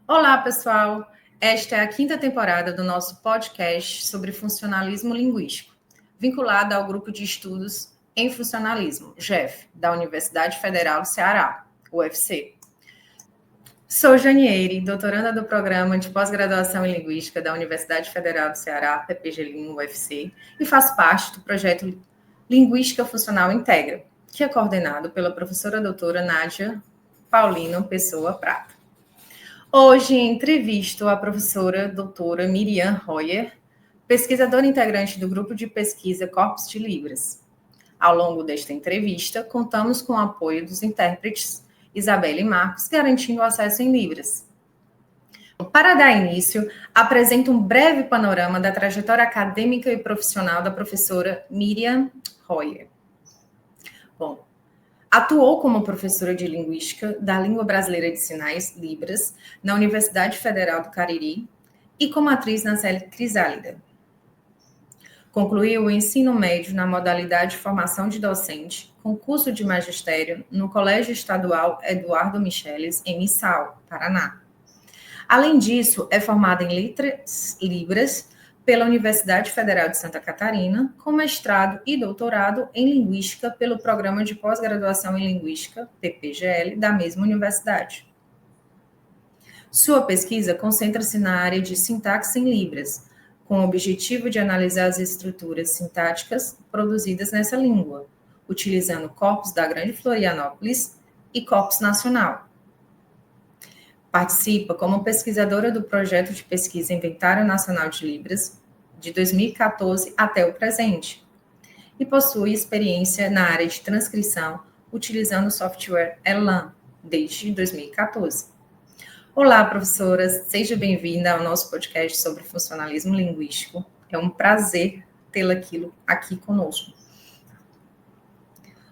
Olá, pessoal! Esta é a quinta temporada do nosso podcast sobre funcionalismo linguístico, vinculado ao grupo de estudos em funcionalismo, GEF, da Universidade Federal do Ceará, UFC. Sou Janiele, doutoranda do Programa de Pós-Graduação em Linguística da Universidade Federal do Ceará, PPG-LIN, UFC, e faço parte do projeto Linguística Funcional Integra, que é coordenado pela professora doutora Nádia Paulino Pessoa Prata. Hoje entrevisto a professora doutora Miriam Royer, pesquisadora integrante do grupo de pesquisa Corpus de Libras. Ao longo desta entrevista, contamos com o apoio dos intérpretes Isabela e Marcos, garantindo o acesso em Libras. Para dar início, apresento um breve panorama da trajetória acadêmica e profissional da professora Miriam Royer. Bom, atuou como professora de Linguística da Língua Brasileira de Sinais, Libras, na Universidade Federal do Cariri e como atriz na série Crisálida. Concluiu o ensino médio na modalidade de formação de docente, com curso de magistério no Colégio Estadual Eduardo Micheles, em Missal, Paraná. Além disso, é formada em Letras Libras pela Universidade Federal de Santa Catarina, com mestrado e doutorado em Linguística pelo Programa de Pós-Graduação em Linguística, PPGL, da mesma universidade. Sua pesquisa concentra-se na área de sintaxe em Libras, com o objetivo de analisar as estruturas sintáticas produzidas nessa língua, utilizando corpos da Grande Florianópolis e corpus nacional. Participa como pesquisadora do projeto de pesquisa Inventário Nacional de Libras, de 2014 até o presente, e possui experiência na área de transcrição, utilizando o software Elan, desde 2014. Olá, professora, seja bem-vinda ao nosso podcast sobre funcionalismo linguístico. É um prazer tê-la aqui conosco.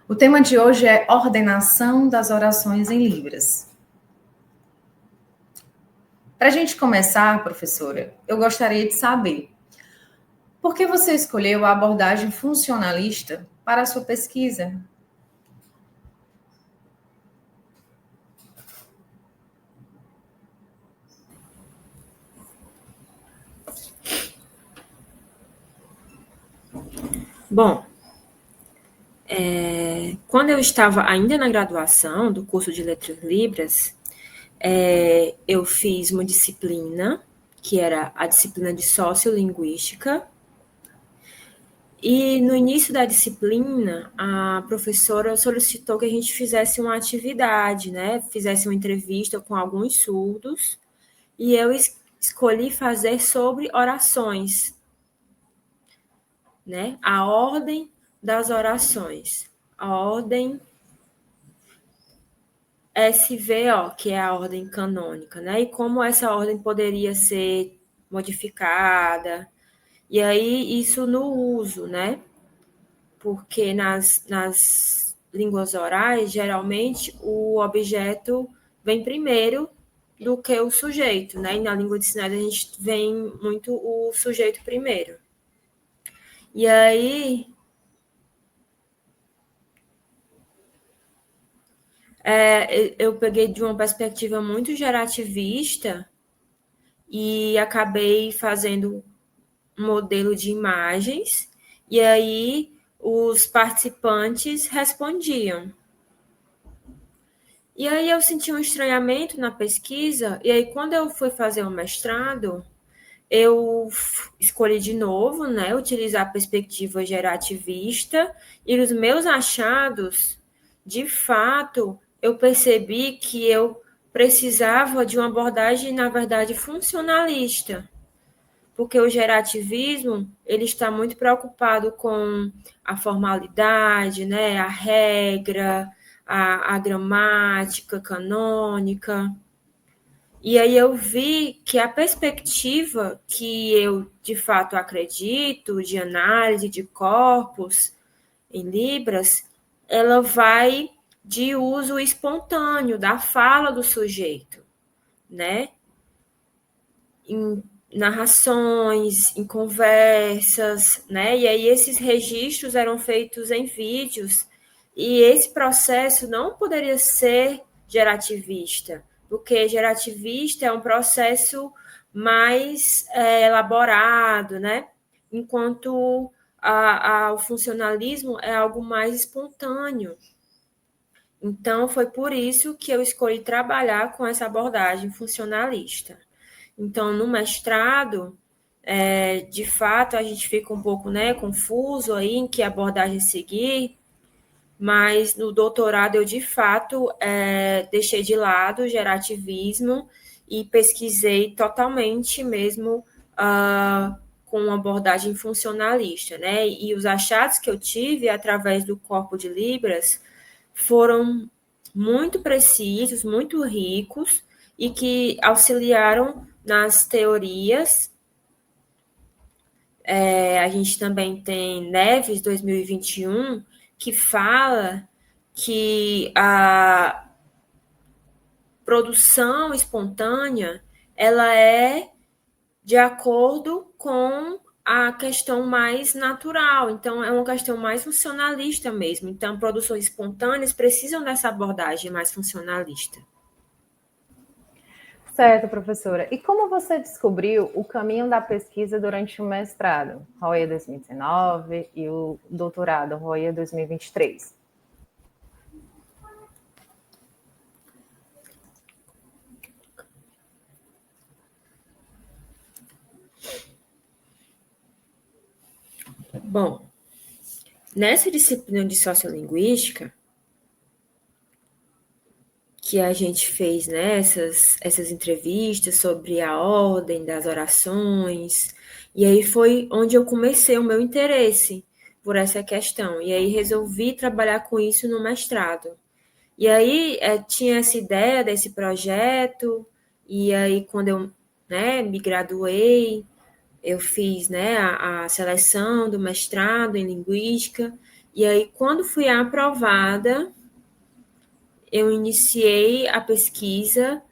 O tema de hoje é ordenação das orações em Libras. Para a gente começar, professora, eu gostaria de saber por que você escolheu a abordagem funcionalista para a sua pesquisa? Bom, quando eu estava ainda na graduação do curso de Letras Libras, eu fiz uma disciplina, que era a disciplina de Sociolinguística, e no início da disciplina, a professora solicitou que a gente fizesse uma atividade, né? Fizesse uma entrevista com alguns surdos, e eu escolhi fazer sobre orações, né? A ordem das orações. A ordem SVO, que é a ordem canônica, né? E como essa ordem poderia ser modificada. E aí, isso no uso, né? Porque nas línguas orais, geralmente, o objeto vem primeiro do que o sujeito, né? E na língua de sinais, a gente vem muito o sujeito primeiro. E aí, eu peguei de uma perspectiva muito gerativista e acabei fazendo um modelo de imagens, e aí os participantes respondiam. E aí eu senti um estranhamento na pesquisa, e aí quando eu fui fazer o mestrado, eu escolhi de novo, né, utilizar a perspectiva gerativista, e os meus achados, de fato, eu percebi que eu precisava de uma abordagem, na verdade, funcionalista, porque o gerativismo ele está muito preocupado com a formalidade, né, a regra, a gramática canônica. E aí eu vi que a perspectiva que eu, de fato, acredito, de análise de corpos em Libras, ela vai de uso espontâneo da fala do sujeito, né? Em narrações, em conversas, né? E aí esses registros eram feitos em vídeos, e esse processo não poderia ser gerativista, porque gerativista é um processo mais elaborado, né? Enquanto o funcionalismo é algo mais espontâneo. Então, foi por isso que eu escolhi trabalhar com essa abordagem funcionalista. Então, no mestrado, de fato, a gente fica um pouco, né, confuso aí em que abordagem seguir, mas no doutorado eu, de fato, deixei de lado o gerativismo e pesquisei totalmente mesmo com uma abordagem funcionalista, né? E os achados que eu tive através do corpo de Libras foram muito precisos, muito ricos e que auxiliaram nas teorias. A gente também tem Neves 2021, que fala que a produção espontânea ela é de acordo com a questão mais natural, então é uma questão mais funcionalista mesmo. Então, produções espontâneas precisam dessa abordagem mais funcionalista. Certo, professora. E como você descobriu o caminho da pesquisa durante o mestrado, ROIA 2019, e o doutorado, ROIA 2023? Bom, nessa disciplina de sociolinguística, que a gente fez, né, essas entrevistas sobre a ordem das orações, e aí foi onde eu comecei o meu interesse por essa questão, e aí resolvi trabalhar com isso no mestrado. E aí tinha essa ideia desse projeto, e aí quando eu, né, me graduei, eu fiz, né, a seleção do mestrado em linguística, e aí quando fui aprovada, eu iniciei a pesquisa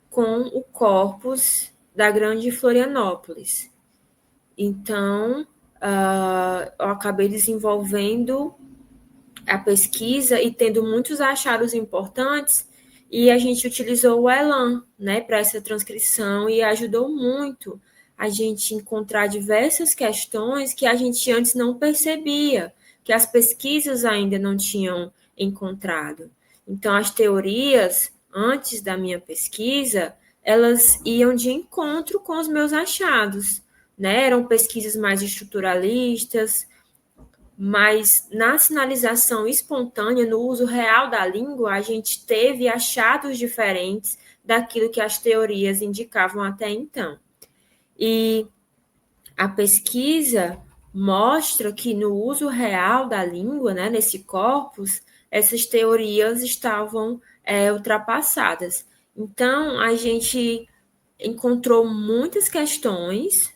com o corpus da Grande Florianópolis. Então, eu acabei desenvolvendo a pesquisa e tendo muitos achados importantes, e a gente utilizou o Elan, né, para essa transcrição, e ajudou muito a gente encontrar diversas questões que a gente antes não percebia, que as pesquisas ainda não tinham encontrado. Então, as teorias, antes da minha pesquisa, elas iam de encontro com os meus achados, né? Eram pesquisas mais estruturalistas, mas na sinalização espontânea, no uso real da língua, a gente teve achados diferentes daquilo que as teorias indicavam até então. E a pesquisa mostra que no uso real da língua, né, nesse corpus, essas teorias estavam ultrapassadas. Então, a gente encontrou muitas questões.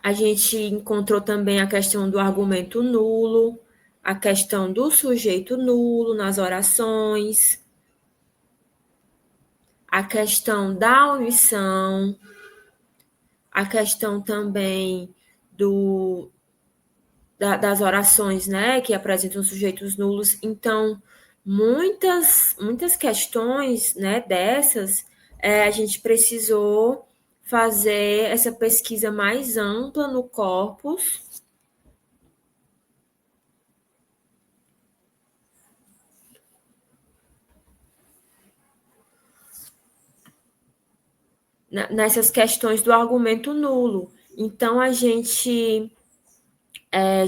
A gente encontrou também a questão do argumento nulo, a questão do sujeito nulo nas orações, a questão da omissão, a questão também das orações, né, que apresentam sujeitos nulos. Então, muitas questões, né, dessas, a gente precisou fazer essa pesquisa mais ampla no corpus. Nessas questões do argumento nulo. Então, a gente,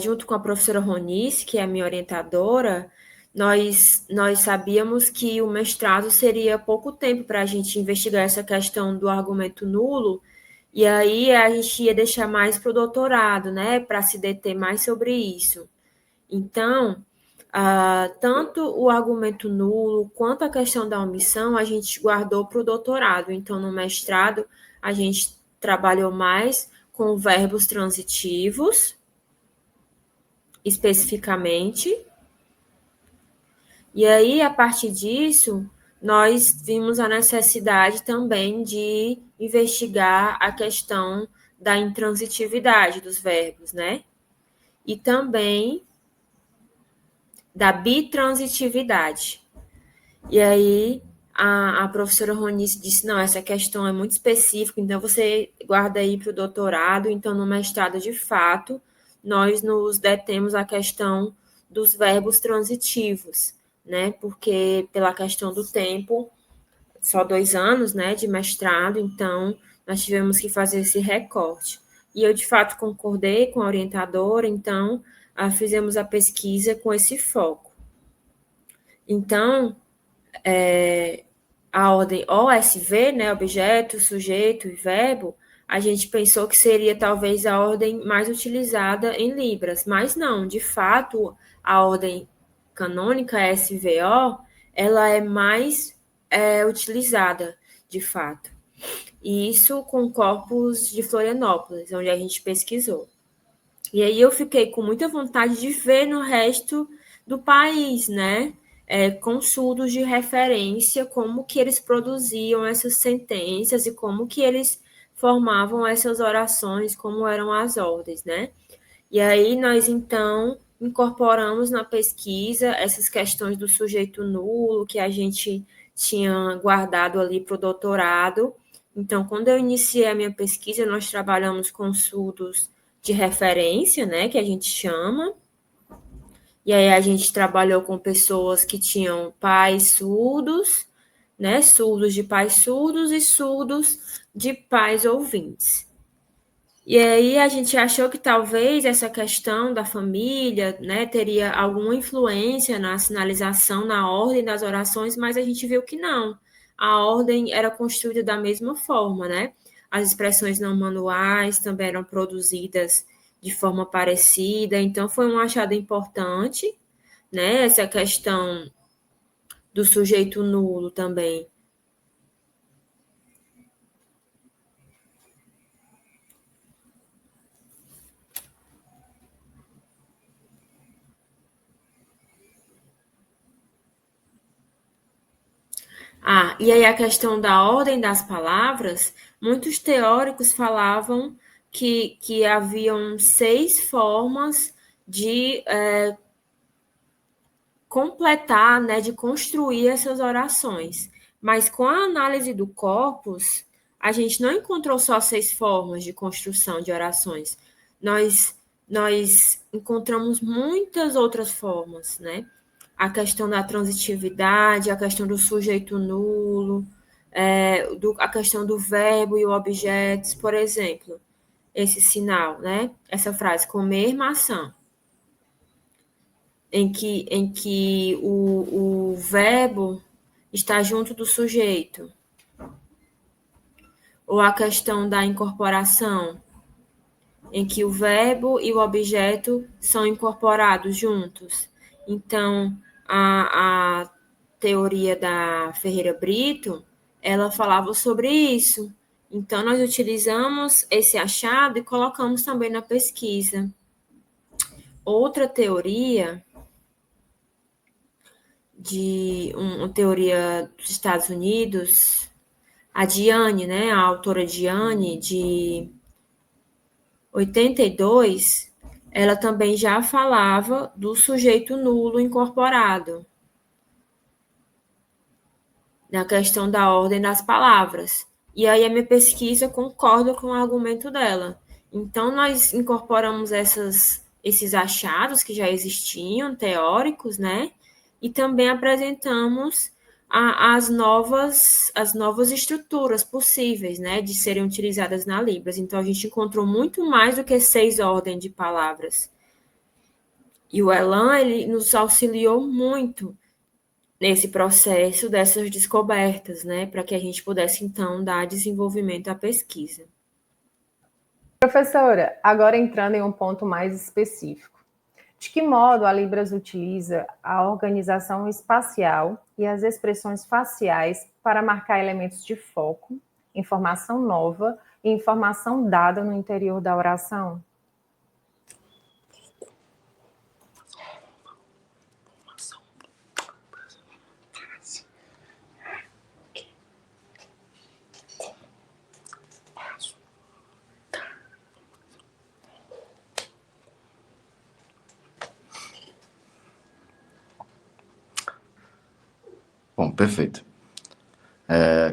junto com a professora Ronice, que é a minha orientadora, nós sabíamos que o mestrado seria pouco tempo para a gente investigar essa questão do argumento nulo, e aí a gente ia deixar mais para o doutorado, né, para se deter mais sobre isso. Então, tanto o argumento nulo quanto a questão da omissão a gente guardou para o doutorado. Então, no mestrado, a gente trabalhou mais com verbos transitivos, especificamente. E aí, a partir disso, nós vimos a necessidade também de investigar a questão da intransitividade dos verbos, né? E também da bitransitividade. E aí a professora Ronice disse, não, essa questão é muito específica, então você guarda aí para o doutorado. Então, no mestrado, de fato, nós nos detemos à questão dos verbos transitivos, né? Porque pela questão do tempo, só 2 anos, né, de mestrado, então nós tivemos que fazer esse recorte. E eu, de fato, concordei com a orientadora, então fizemos a pesquisa com esse foco. Então, a ordem OSV, né, objeto, sujeito e verbo, a gente pensou que seria talvez a ordem mais utilizada em Libras, mas não, de fato, a ordem canônica SVO, ela é mais utilizada, de fato. E isso com corpos de Florianópolis, onde a gente pesquisou. E aí eu fiquei com muita vontade de ver no resto do país, né? Consultos de referência, como que eles produziam essas sentenças e como que eles formavam essas orações, como eram as ordens, né? E aí nós, então, incorporamos na pesquisa essas questões do sujeito nulo que a gente tinha guardado ali para o doutorado. Então, quando eu iniciei a minha pesquisa, nós trabalhamos com surdos de referência, né, que a gente chama. E aí a gente trabalhou com pessoas que tinham pais surdos, né, surdos de pais surdos e surdos de pais ouvintes. E aí a gente achou que talvez essa questão da família, né, teria alguma influência na sinalização, na ordem das orações, mas a gente viu que não. A ordem era construída da mesma forma, né? As expressões não manuais também eram produzidas de forma parecida, então foi um achado importante, né? Essa questão do sujeito nulo também. E aí a questão da ordem das palavras, muitos teóricos falavam que haviam 6 formas de completar, né, de construir essas orações. Mas com a análise do corpus, a gente não encontrou só 6 formas de construção de orações. Nós encontramos muitas outras formas, né? A questão da transitividade, a questão do sujeito nulo, a questão do verbo e o objeto, por exemplo, esse sinal, né? Essa frase, comer maçã, em que o verbo está junto do sujeito, ou a questão da incorporação, em que o verbo e o objeto são incorporados juntos. Então, a teoria da Ferreira Brito, ela falava sobre isso. Então, nós utilizamos esse achado e colocamos também na pesquisa. Outra teoria de uma teoria dos Estados Unidos, a Diane, né, a autora Diane, de 82, ela também já falava do sujeito nulo incorporado, na questão da ordem das palavras. E aí a minha pesquisa concorda com o argumento dela. Então, nós incorporamos esses achados que já existiam, teóricos, né? E também apresentamos as novas estruturas possíveis, né, de serem utilizadas na Libras. Então, a gente encontrou muito mais do que 6 ordens de palavras. E o Elan, ele nos auxiliou muito nesse processo dessas descobertas, né, para que a gente pudesse, então, dar desenvolvimento à pesquisa. Professora, agora entrando em um ponto mais específico. De que modo a Libras utiliza a organização espacial e as expressões faciais para marcar elementos de foco, informação nova e informação dada no interior da oração? Bom, perfeito.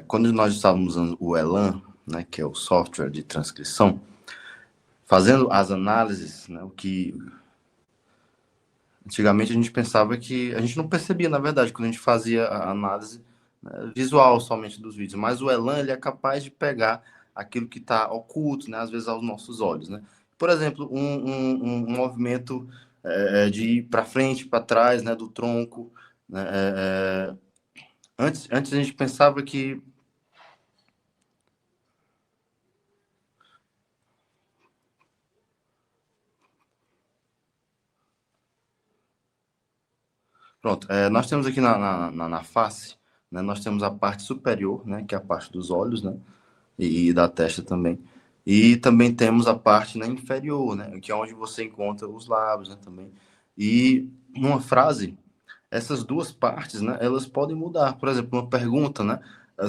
Quando nós estávamos usando o Elan, né, que é o software de transcrição, fazendo as análises, né, o que antigamente a gente pensava que a gente não percebia, na verdade, quando a gente fazia a análise, né, visual somente dos vídeos, mas o Elan ele é capaz de pegar aquilo que está oculto, né, às vezes aos nossos olhos, né? Por exemplo, um movimento de ir para frente, para trás, né, do tronco, né, antes a gente pensava que pronto, nós temos aqui na face, né, nós temos a parte superior, né, que é a parte dos olhos, né, e da testa também. E também temos a parte, né, inferior, né, que é onde você encontra os lábios, né, também. E numa frase, essas duas partes, né, elas podem mudar. Por exemplo, uma pergunta, né,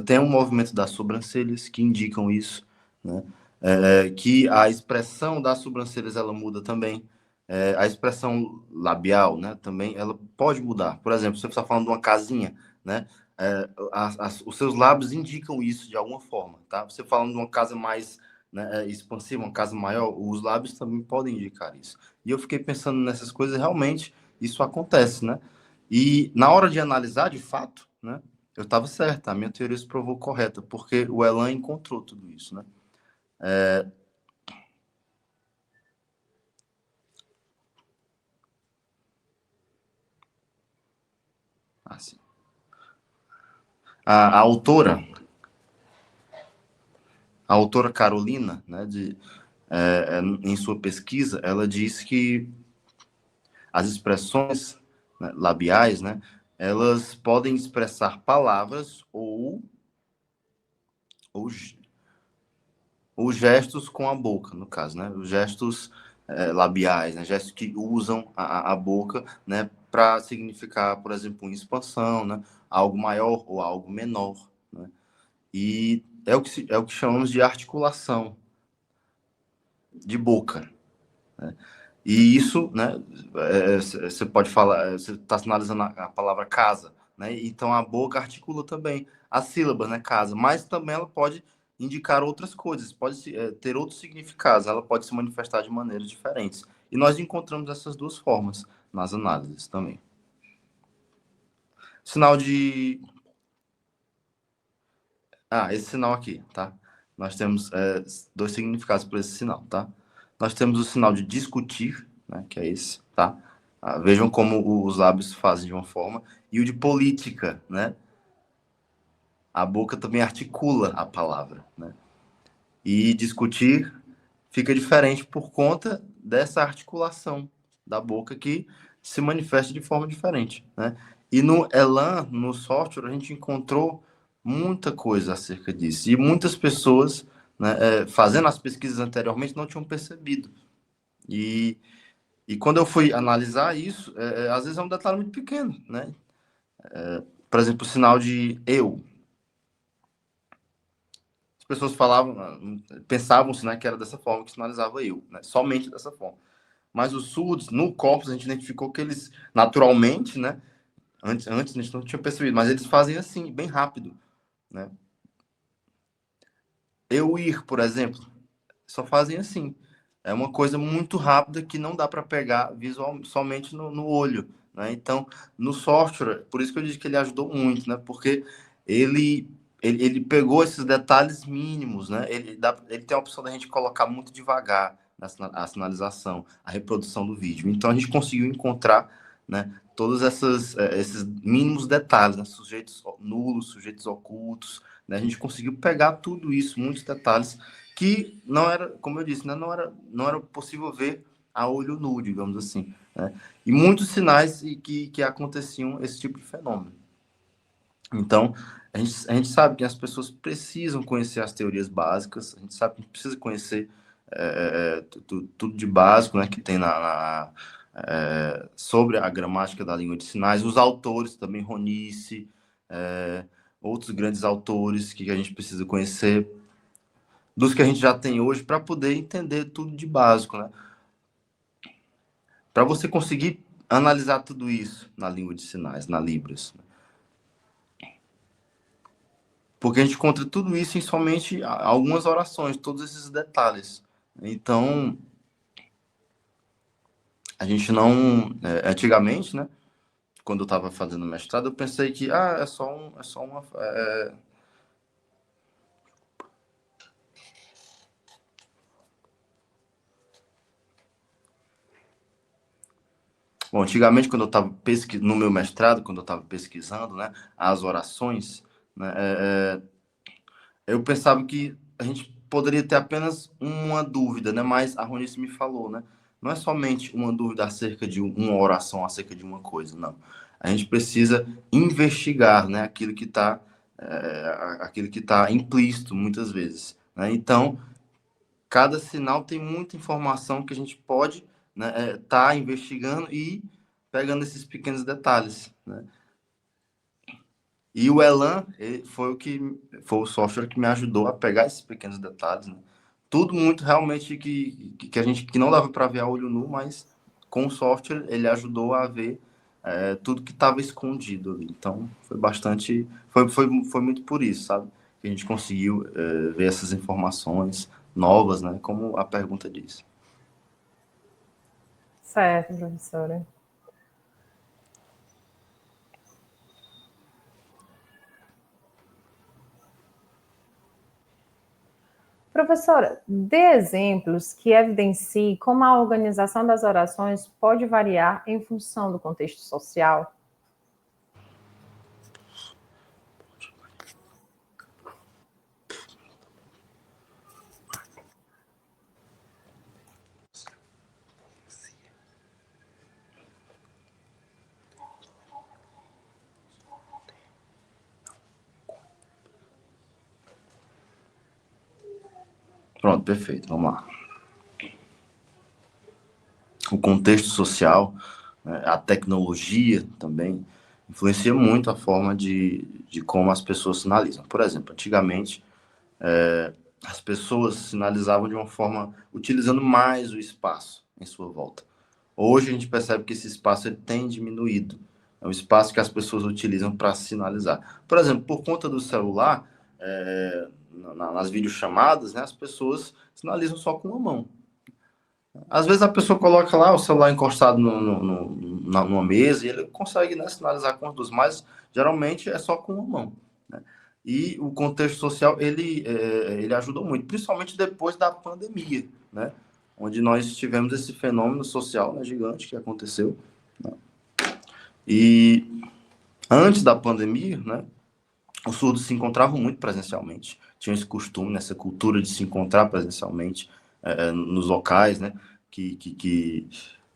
tem um movimento das sobrancelhas que indicam isso, né, que a expressão das sobrancelhas ela muda também. A expressão labial, né, também ela pode mudar. Por exemplo, se você está falando de uma casinha, né, os seus lábios indicam isso de alguma forma, tá? Você falando de uma casa mais, né, expansiva, uma casa maior, os lábios também podem indicar isso. E eu fiquei pensando nessas coisas, realmente isso acontece, né? E na hora de analisar, de fato, né, eu estava certo, a minha teoria se provou correta, porque o Elan encontrou tudo isso, né? Assim. A autora, a autora Carolina, né, em sua pesquisa, ela diz que as expressões, né, labiais, né, elas podem expressar palavras ou, ou gestos com a boca, no caso, né, os gestos labiais, né, gestos que usam a boca, né, para significar, por exemplo, uma expansão, né, algo maior ou algo menor, né, e é o que chamamos de articulação de boca, né? E isso, né, você pode falar, você está analisando a palavra casa, né? Então a boca articula também a sílaba, né, casa, mas também ela pode indicar outras coisas, pode ter outros significados, ela pode se manifestar de maneiras diferentes. E nós encontramos essas duas formas nas análises também. Sinal de... esse sinal aqui, tá? Nós temos dois significados para esse sinal, tá? Nós temos o sinal de discutir, né, que é esse, tá? Vejam como os lábios fazem de uma forma. E o de política, né? A boca também articula a palavra, né? E discutir fica diferente por conta dessa articulação da boca que se manifesta de forma diferente, né? E no Elan, no software, a gente encontrou muita coisa acerca disso. E muitas pessoas, né, fazendo as pesquisas anteriormente, não tinham percebido. E quando eu fui analisar isso, às vezes é um detalhe muito pequeno, né? Por exemplo, o sinal de eu. As pessoas falavam, pensavam-se, né, que era dessa forma que sinalizava eu, né? Somente dessa forma. Mas os surdos, no corpus, a gente identificou que eles, naturalmente, né? Antes a gente não tinha percebido, mas eles fazem assim, bem rápido, né? Eu ir, por exemplo, só fazem assim. É uma coisa muito rápida que não dá para pegar visual somente no olho, né? Então, no software, por isso que eu disse que ele ajudou muito, né? Porque ele pegou esses detalhes mínimos, né? Ele tem a opção da gente colocar muito devagar a sinalização, a reprodução do vídeo. Então, a gente conseguiu encontrar, né, todos esses mínimos detalhes, né? Sujeitos nulos, sujeitos ocultos, né? A gente conseguiu pegar tudo isso, muitos detalhes que não era, como eu disse, né, não era possível ver a olho nu, digamos assim, né? E muitos sinais que aconteciam esse tipo de fenômeno. Então, a gente sabe que as pessoas precisam conhecer as teorias básicas, a gente sabe que a gente precisa conhecer tudo de básico, né, que tem sobre a gramática da língua de sinais, os autores também, Ronice, outros grandes autores que a gente precisa conhecer, dos que a gente já tem hoje, para poder entender tudo de básico, né? Para você conseguir analisar tudo isso na língua de sinais, na Libras. Porque a gente encontra tudo isso em somente algumas orações, todos esses detalhes. Então, a gente não... antigamente, né? Quando eu estava fazendo mestrado, eu pensei que, é só uma... Bom, antigamente, quando eu estava no meu mestrado, quando eu estava pesquisando, né, as orações, né, eu pensava que a gente poderia ter apenas uma dúvida, né? Mas a Ronice me falou, né? Não é somente uma dúvida acerca de uma oração, acerca de uma coisa, não. A gente precisa investigar, né? Aquilo que tá implícito muitas vezes, né? Então, cada sinal tem muita informação que a gente pode, né, tá investigando e pegando esses pequenos detalhes, né? E o Elan foi o software que me ajudou a pegar esses pequenos detalhes, né? Tudo muito realmente que a gente que não dava para ver a olho nu, mas com o software ele ajudou a ver tudo que estava escondido ali. Então foi muito por isso, sabe? Que a gente conseguiu ver essas informações novas, né? Como a pergunta diz. Certo, professora. Professora, dê exemplos que evidenciem como a organização das orações pode variar em função do contexto social. Pronto, perfeito, vamos lá. O contexto social, né, a tecnologia também influencia muito a forma de como as pessoas sinalizam. Por exemplo, antigamente as pessoas sinalizavam de uma forma utilizando mais o espaço em sua volta. Hoje a gente percebe que esse espaço ele tem diminuído. É um espaço que as pessoas utilizam para sinalizar. Por exemplo, por conta do celular, nas videochamadas, né, as pessoas sinalizam só com uma mão. Às vezes a pessoa coloca lá o celular encostado numa mesa e ele consegue, né, sinalizar com os dois, mas geralmente é só com uma mão, né? E o contexto social, ele ajudou muito, principalmente depois da pandemia, né? Onde nós tivemos esse fenômeno social, né, gigante que aconteceu, né? E antes da pandemia, né, os surdos se encontravam muito presencialmente, tinham esse costume, essa cultura de se encontrar presencialmente nos locais, né,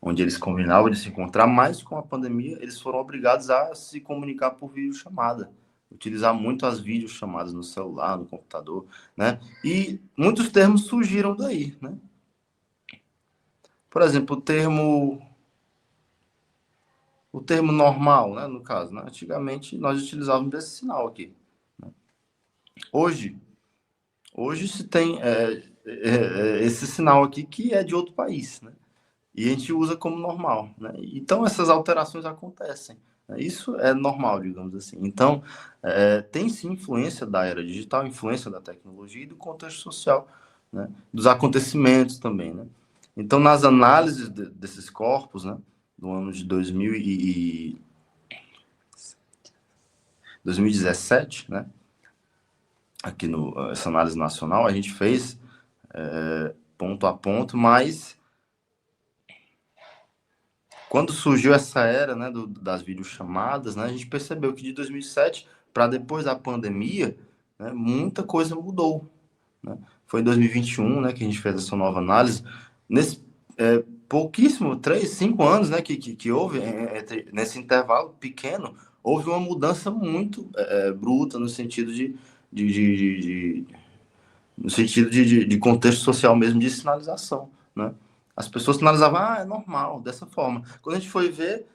onde eles combinavam de se encontrar, mas com a pandemia eles foram obrigados a se comunicar por videochamada, utilizar muito as videochamadas no celular, no computador, né, e muitos termos surgiram daí, né. Por exemplo, o termo normal, né, no caso, né, antigamente nós utilizávamos esse sinal aqui. Hoje, Hoje se tem esse sinal aqui que é de outro país, né? E a gente usa como normal, né? Então essas alterações acontecem, né? Isso é normal, digamos assim. Então tem sim influência da era digital, influência da tecnologia e do contexto social, né? Dos acontecimentos também, né? Então nas análises desses corpos, né? No ano de 2017, né? Aqui essa análise nacional, a gente fez ponto a ponto, mas quando surgiu essa era, né, das videochamadas, né, a gente percebeu que de 2007 para depois da pandemia, né, muita coisa mudou, né? Foi em 2021, né, que a gente fez essa nova análise. Nesse pouquíssimo, 3, 5 anos, né, que houve, nesse intervalo pequeno, houve uma mudança muito bruta no sentido de no sentido de contexto social mesmo, de sinalização, né? As pessoas sinalizavam, é normal, dessa forma. Quando a gente foi ver,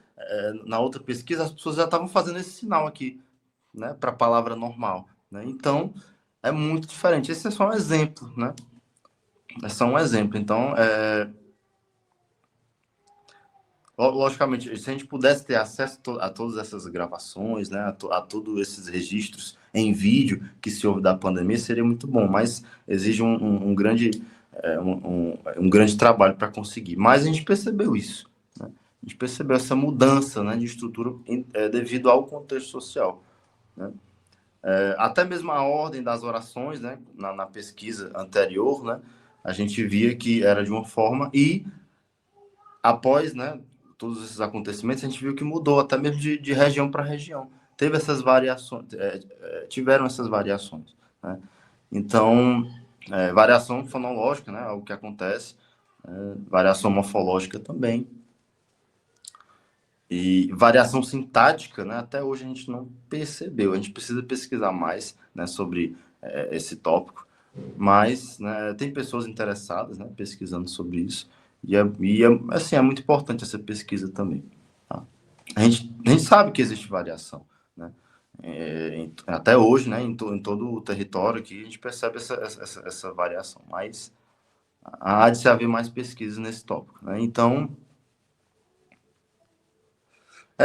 na outra pesquisa, as pessoas já estavam fazendo esse sinal aqui, né, para a palavra normal, né? Então, é muito diferente. Esse é só um exemplo, né? É só um exemplo. Então, logicamente, se a gente pudesse ter acesso a todas essas gravações, né, a todos esses registros em vídeo que se houve da pandemia, seria muito bom, mas exige um grande, um grande trabalho para conseguir. Mas a gente percebeu isso, né? A gente percebeu essa mudança, né, de estrutura devido ao contexto social, né? Até mesmo a ordem das orações, né, na pesquisa anterior, né, a gente via que era de uma forma e após, né, todos esses acontecimentos, a gente viu que mudou, até mesmo de região para região. Teve essas variações, tiveram essas variações, né? Então, variação fonológica, né, é o que acontece, variação morfológica também, e variação sintática, né, até hoje a gente não percebeu, a gente precisa pesquisar mais, né, sobre esse tópico, mas, né, tem pessoas interessadas, né, pesquisando sobre isso, assim, é muito importante essa pesquisa também. Tá? A gente sabe que existe variação, né? Até hoje, né, em todo o território aqui, a gente percebe essa variação, mas há de se haver mais pesquisas nesse tópico, né? Então,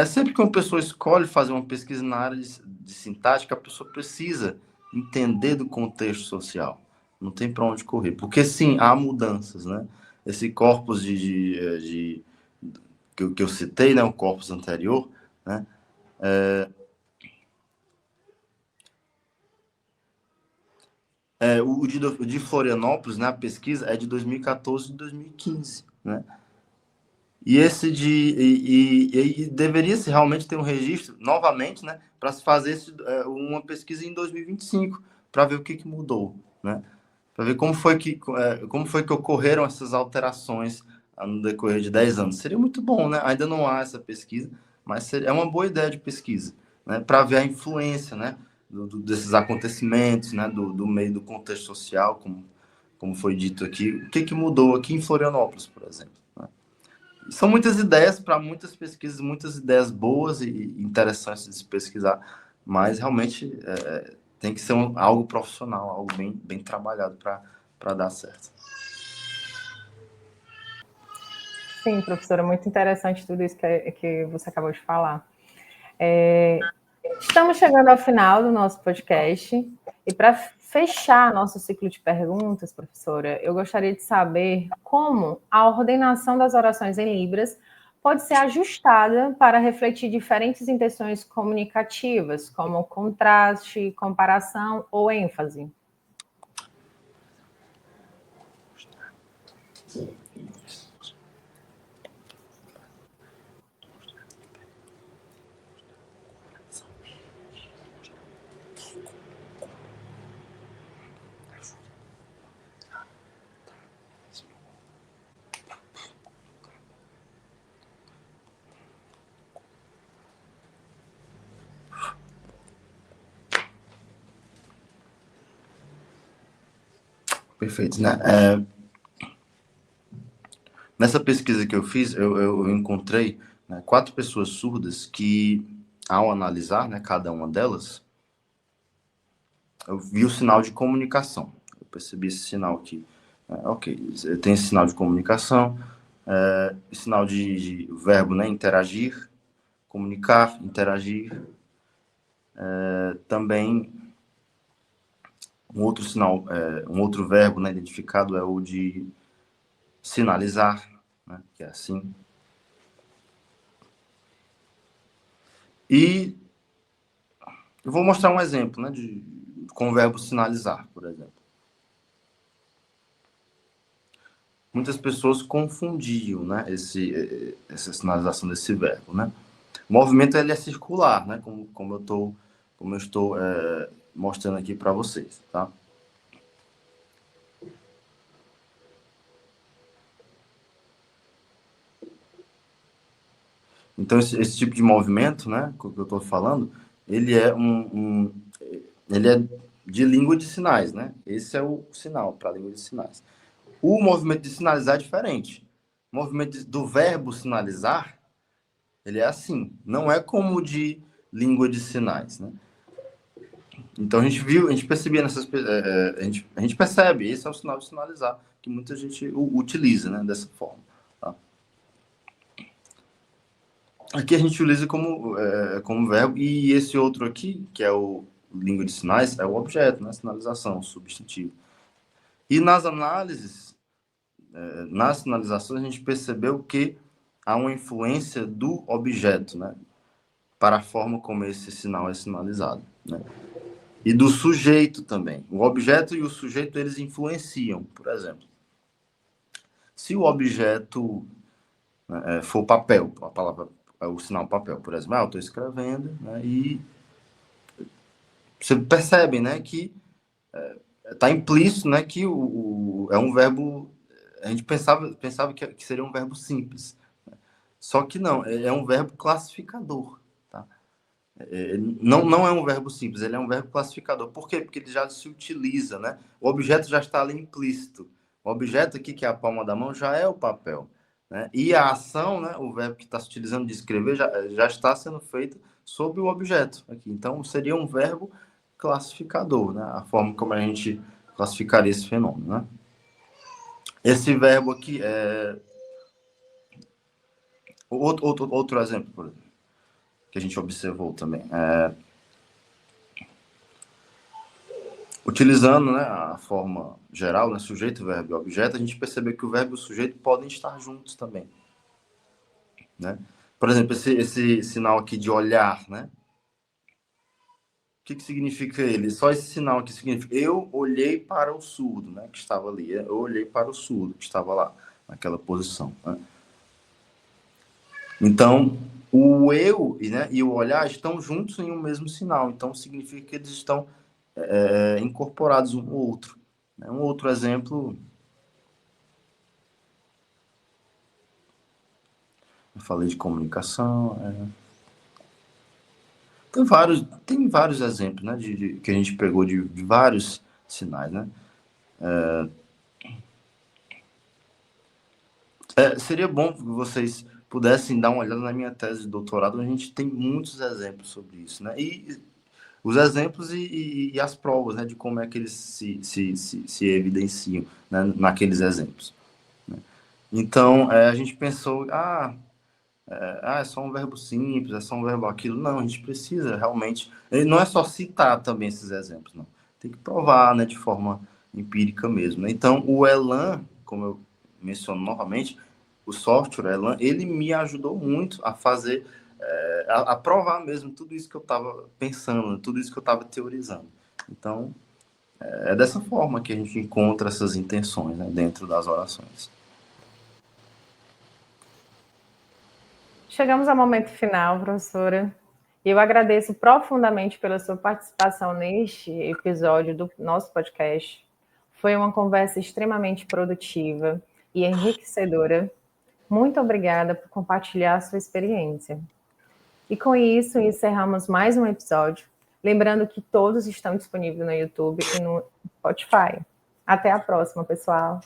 sempre que uma pessoa escolhe fazer uma pesquisa na área de sintática, a pessoa precisa entender do contexto social. Não tem para onde correr. Porque, sim, há mudanças, né? Esse corpus que eu citei, né? O corpus anterior, né? O de Florianópolis, né? A pesquisa é de 2014 e 2015, né? E esse e deveria se realmente ter um registro novamente, né, para se fazer uma pesquisa em 2025, para ver o que mudou, né? Para ver como foi que ocorreram essas alterações no decorrer de 10 anos. Seria muito bom, né? Ainda não há essa pesquisa, mas é uma boa ideia de pesquisa, né, para ver a influência, né, desses acontecimentos, né, do meio do contexto social, como foi dito aqui, o que mudou aqui em Florianópolis, por exemplo. São muitas ideias para muitas pesquisas, muitas ideias boas e interessantes de se pesquisar, mas realmente tem que ser algo profissional, algo bem trabalhado para dar certo. Sim, professora, muito interessante tudo isso que você acabou de falar. Estamos chegando ao final do nosso podcast e para fechar nosso ciclo de perguntas, professora, eu gostaria de saber como a ordenação das orações em Libras pode ser ajustada para refletir diferentes intenções comunicativas, como contraste, comparação ou ênfase. Perfeito, né? Nessa pesquisa que eu fiz, eu encontrei, né, 4 pessoas surdas que, ao analisar, né, cada uma delas, eu vi o sinal de comunicação. Eu percebi esse sinal aqui. Ok, tem esse sinal de comunicação, sinal de verbo, né, interagir, comunicar, interagir. Também um outro sinal, um outro verbo, né, identificado é o de sinalizar, né, que é assim. E eu vou mostrar um exemplo, né, com o verbo sinalizar, por exemplo. Muitas pessoas confundiam, né, essa sinalização desse verbo, né? O movimento ele é circular, né, como eu estou mostrando aqui para vocês, tá? Então esse tipo de movimento, né, que eu estou falando, ele é ele é de língua de sinais, né? Esse é o sinal para a língua de sinais. O movimento de sinalizar é diferente. O movimento do verbo sinalizar, ele é assim, não é como o de língua de sinais, né? Então a gente percebia a gente percebe, esse é o sinal de sinalizar que muita gente utiliza, né, dessa forma. Tá? Aqui a gente utiliza como verbo, e esse outro aqui, que é o língua de sinais, é o objeto, né? Sinalização, o substantivo. E nas sinalizações, a gente percebeu que há uma influência do objeto, né? Para a forma como esse sinal é sinalizado, né? E do sujeito também. O objeto e o sujeito, eles influenciam. Por exemplo, se o objeto for papel, a palavra, o sinal papel, por exemplo, eu estou escrevendo, né, e você percebe, né, que está implícito, né, que é um verbo. A gente pensava que seria um verbo simples, só que não, é um verbo classificador, tá? Não é um verbo simples, ele é um verbo classificador. Por quê? Porque ele já se utiliza, né? O objeto já está ali implícito. O objeto aqui, que é a palma da mão, já é o papel, né? E a ação, né? O verbo que está se utilizando de escrever já está sendo feito sobre o objeto aqui. Então, seria um verbo classificador, né? A forma como a gente classificaria esse fenômeno, né? Esse verbo aqui é... Outro exemplo, por exemplo, que a gente observou também. Utilizando, né, a forma geral, né, sujeito, verbo e objeto, a gente percebeu que o verbo e o sujeito podem estar juntos também, né? Por exemplo, esse sinal aqui de olhar, né? O que significa ele? Só esse sinal aqui significa eu olhei para o surdo, né, que estava ali. Eu olhei para o surdo que estava lá, naquela posição, né? Então, o eu, né, e o olhar estão juntos em um mesmo sinal. Então, significa que eles estão incorporados um ao outro. Um outro exemplo, eu falei de comunicação. Tem vários exemplos, né, que a gente pegou de vários sinais, né? Seria bom que vocês pudessem dar uma olhada na minha tese de doutorado, onde a gente tem muitos exemplos sobre isso, né? E os exemplos e as provas, né, de como é que eles se evidenciam, né, naqueles exemplos, né? Então, a gente pensou, é só um verbo simples, é só um verbo aquilo. Não, a gente precisa realmente... Não é só citar também esses exemplos, não. Tem que provar, né, de forma empírica mesmo, né? Então, o Elan, como eu menciono novamente, o software Elan, ele me ajudou muito a fazer, a provar mesmo tudo isso que eu estava pensando, tudo isso que eu estava teorizando. Então, é dessa forma que a gente encontra essas intenções, né, dentro das orações. Chegamos ao momento final, professora. Eu agradeço profundamente pela sua participação neste episódio do nosso podcast. Foi uma conversa extremamente produtiva e enriquecedora. Muito obrigada por compartilhar a sua experiência. E com isso, encerramos mais um episódio. Lembrando que todos estão disponíveis no YouTube e no Spotify. Até a próxima, pessoal!